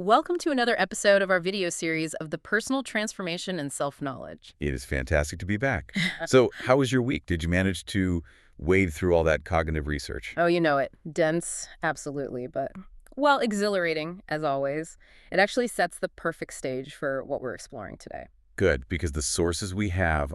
Welcome to another episode of our video series of the personal transformation and self-knowledge. It is fantastic to be back. So how was your week? Did you manage to wade through all that cognitive research? Oh, you know it. Dense, absolutely, but while exhilarating, as always, it actually sets the perfect stage for what we're exploring today. Good, because the sources we have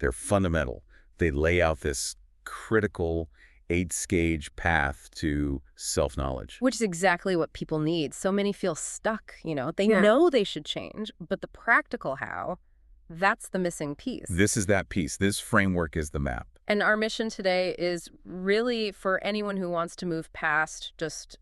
they're fundamental. They lay out this critical 8-stage path to self-knowledge. Which is exactly what people need. So many feel stuck, They know they should change, but the practical how, that's the missing piece. This is that piece. This framework is the map. And our mission today is really for anyone who wants to move past just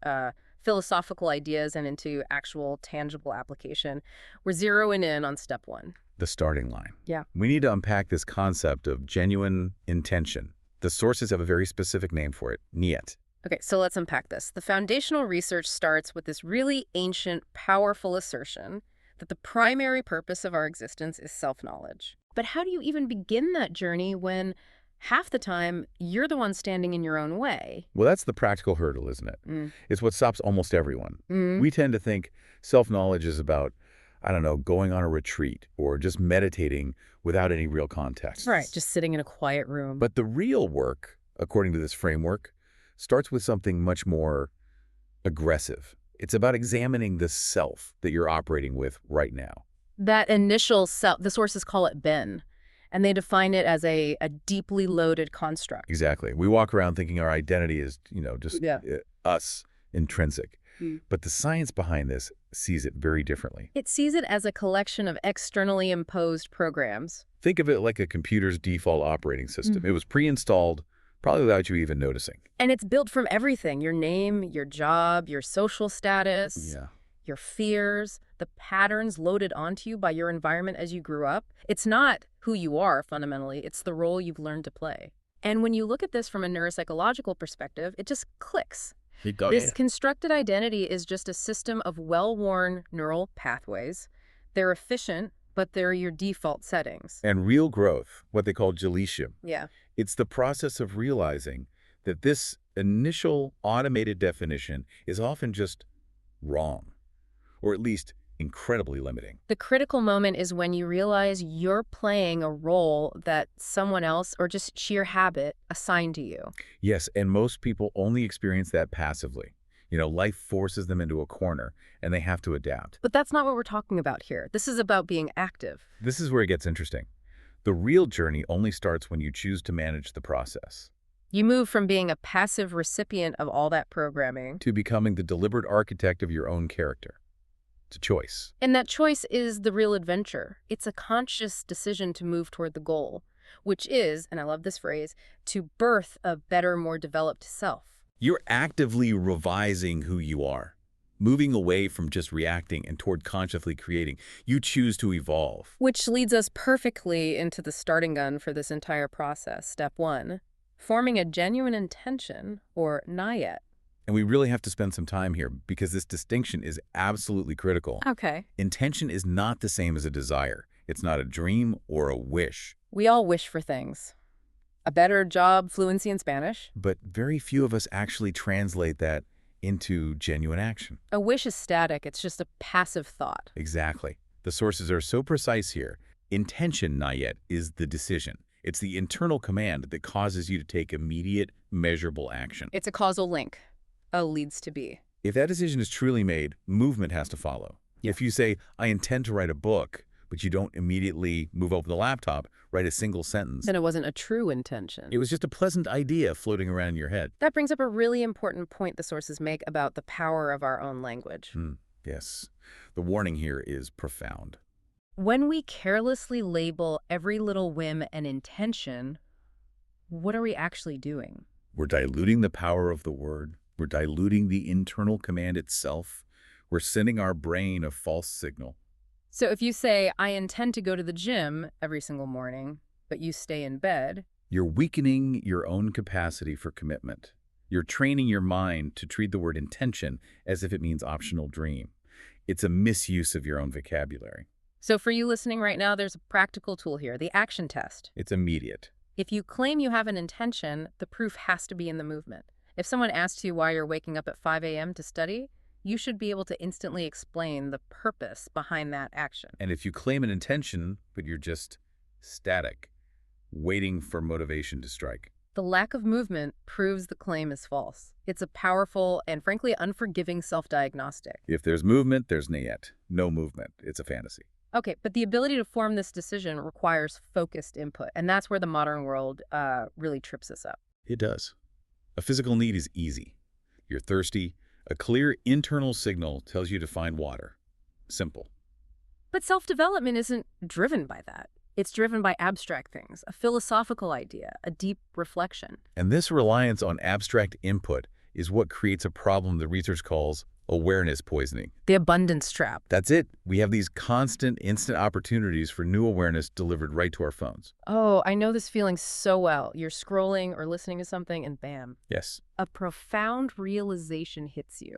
philosophical ideas and into actual tangible application. We're zeroing in on step one. The starting line. Yeah. We need to unpack this concept of genuine intention. The sources have a very specific name for it, niet. Okay, so let's unpack this. The foundational research starts with this really ancient, powerful assertion that the primary purpose of our existence is self-knowledge. But how do you even begin that journey when half the time you're the one standing in your own way? Well, that's the practical hurdle, isn't it? It's what stops almost everyone. Mm. We tend to think self-knowledge is about, going on a retreat or just meditating without any real context. Right, just sitting in a quiet room. But the real work, according to this framework, starts with something much more aggressive. It's about examining the self that you're operating with right now. That initial self, the sources call it Ben, and they define it as a deeply loaded construct. Exactly. We walk around thinking our identity is, just us, intrinsic. But the science behind this sees it very differently. It sees it as a collection of externally imposed programs. Think of it like a computer's default operating system. It was pre-installed, probably without you even noticing. And it's built from everything: your name, your job, your social status, your fears, the patterns loaded onto you by your environment as you grew up. It's not who you are, fundamentally. It's the role you've learned to play. And when you look at this from a neuropsychological perspective, it just clicks. This constructed identity is just a system of well-worn neural pathways. They're efficient, but they're your default settings. And real growth, what they call gelatium. Yeah. It's the process of realizing that this initial automated definition is often just wrong, or at least incredibly limiting. The critical moment is when you realize you're playing a role that someone else, or just sheer habit, assigned to you. Yes, and most people only experience that passively. Life forces them into a corner, and they have to adapt. But that's not what we're talking about here. This is about being active. This is where it gets interesting. The real journey only starts when you choose to manage the process. You move from being a passive recipient of all that programming to becoming the deliberate architect of your own character. It's a choice. And that choice is the real adventure. It's a conscious decision to move toward the goal, which is, and I love this phrase, to birth a better, more developed self. You're actively revising who you are, moving away from just reacting and toward consciously creating. You choose to evolve. Which leads us perfectly into the starting gun for this entire process. Step one, forming a genuine intention, or niet. And we really have to spend some time here because this distinction is absolutely critical. Okay. Intention is not the same as a desire. It's not a dream or a wish. We all wish for things. A better job, fluency in Spanish. But very few of us actually translate that into genuine action. A wish is static. It's just a passive thought. Exactly. The sources are so precise here. Intention, niet, is the decision. It's the internal command that causes you to take immediate, measurable action. It's a causal link. A leads to B. If that decision is truly made, movement has to follow. Yeah. If you say, I intend to write a book, but you don't immediately move over the laptop, write a single sentence, Then it wasn't a true intention. it was just a pleasant idea floating around in your head. That brings up a really important point the sources make about the power of our own language. Yes. The warning here is profound. When we carelessly label every little whim an intention, what are we actually doing? We're diluting the power of the word. We're diluting the internal command itself. We're sending our brain a false signal. So if you say, I intend to go to the gym every single morning, but you stay in bed, You're weakening your own capacity for commitment. You're training your mind to treat the word intention as if it means optional dream. It's a misuse of your own vocabulary. So for you listening right now, there's a practical tool here, the action test. It's immediate. If you claim you have an intention, the proof has to be in the movement. If someone asks you why you're waking up at 5 a.m. to study, You should be able to instantly explain the purpose behind that action. And if you claim an intention, but you're just static, waiting for motivation to strike. The lack of movement proves the claim is false. It's a powerful and frankly unforgiving self-diagnostic. If there's movement, there's niet. No movement. It's a fantasy. Okay, but the ability to form this decision requires focused input, and that's where the modern world really trips us up. It does. A physical need is easy. You're thirsty. A clear internal signal tells you to find water. Simple. But self-development isn't driven by that. It's driven by abstract things, a philosophical idea, a deep reflection. And this reliance on abstract input is what creates a problem the research calls awareness poisoning. The abundance trap. That's it. We have these constant, instant opportunities for new awareness delivered right to our phones. Oh, I know this feeling so well. You're scrolling or listening to something and bam. Yes. A profound realization hits you.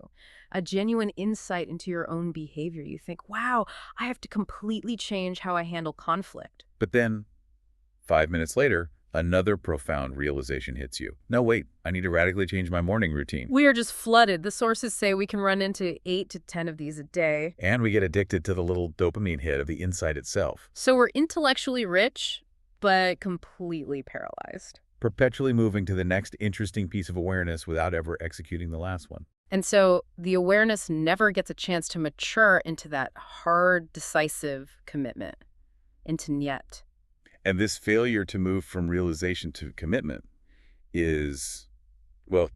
A genuine insight into your own behavior. You think, wow, I have to completely change how I handle conflict. But then, 5 minutes later, another profound realization hits you. No, wait, I need to radically change my morning routine. We are just flooded. The sources say we can run into 8 to 10 of these a day. And we get addicted to the little dopamine hit of the insight itself. So we're intellectually rich, but completely paralyzed. Perpetually moving to the next interesting piece of awareness without ever executing the last one. And so the awareness never gets a chance to mature into that hard, decisive commitment, into niet. And this failure to move from realization to commitment is, well,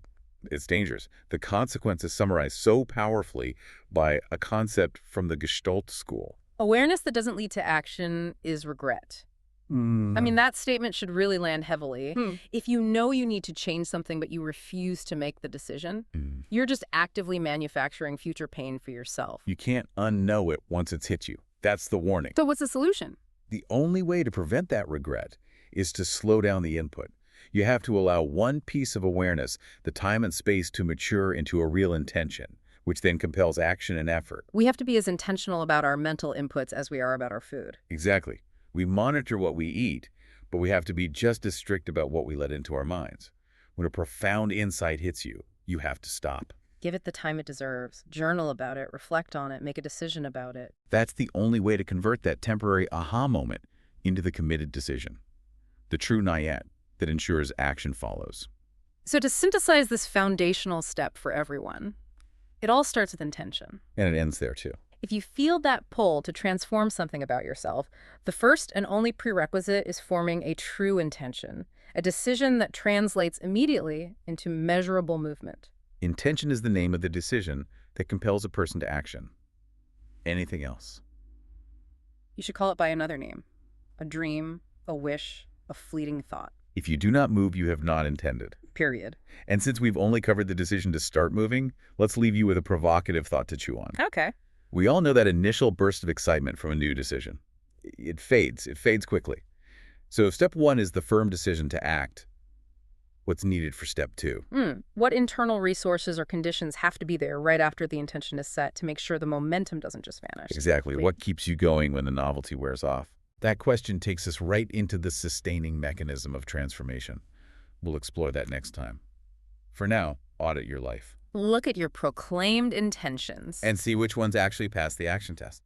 it's dangerous. The consequence is summarized so powerfully by a concept from the Gestalt school. Awareness that doesn't lead to action is regret. I mean, that statement should really land heavily. If you know you need to change something but you refuse to make the decision, you're just actively manufacturing future pain for yourself. You can't unknow it once it's hit you. That's the warning. So what's the solution? The only way to prevent that regret is to slow down the input. You have to allow one piece of awareness the time and space to mature into a real intention, which then compels action and effort. We have to be as intentional about our mental inputs as we are about our food. Exactly. We monitor what we eat, but we have to be just as strict about what we let into our minds. When a profound insight hits you, you have to stop. Give it the time it deserves. Journal about it, reflect on it, make a decision about it. That's the only way to convert that temporary aha moment into the committed decision. The true niet that ensures action follows. So to synthesize this foundational step for everyone, it all starts with intention. And it ends there too. If you feel that pull to transform something about yourself, the first and only prerequisite is forming a true intention, a decision that translates immediately into measurable movement. Intention is the name of the decision that compels a person to action. Anything else? You should call it by another name. A dream, a wish, a fleeting thought. If you do not move, you have not intended. Period. And since we've only covered the decision to start moving, let's leave you with a provocative thought to chew on. Okay. We all know that initial burst of excitement from a new decision. It fades quickly. So if step 1 is the firm decision to act, what's needed for step 2? What internal resources or conditions have to be there right after the intention is set to make sure the momentum doesn't just vanish? Exactly. What keeps you going when the novelty wears off? That question takes us right into the sustaining mechanism of transformation. We'll explore that next time. For now, audit your life. Look at your proclaimed intentions. And see which ones actually pass the action test.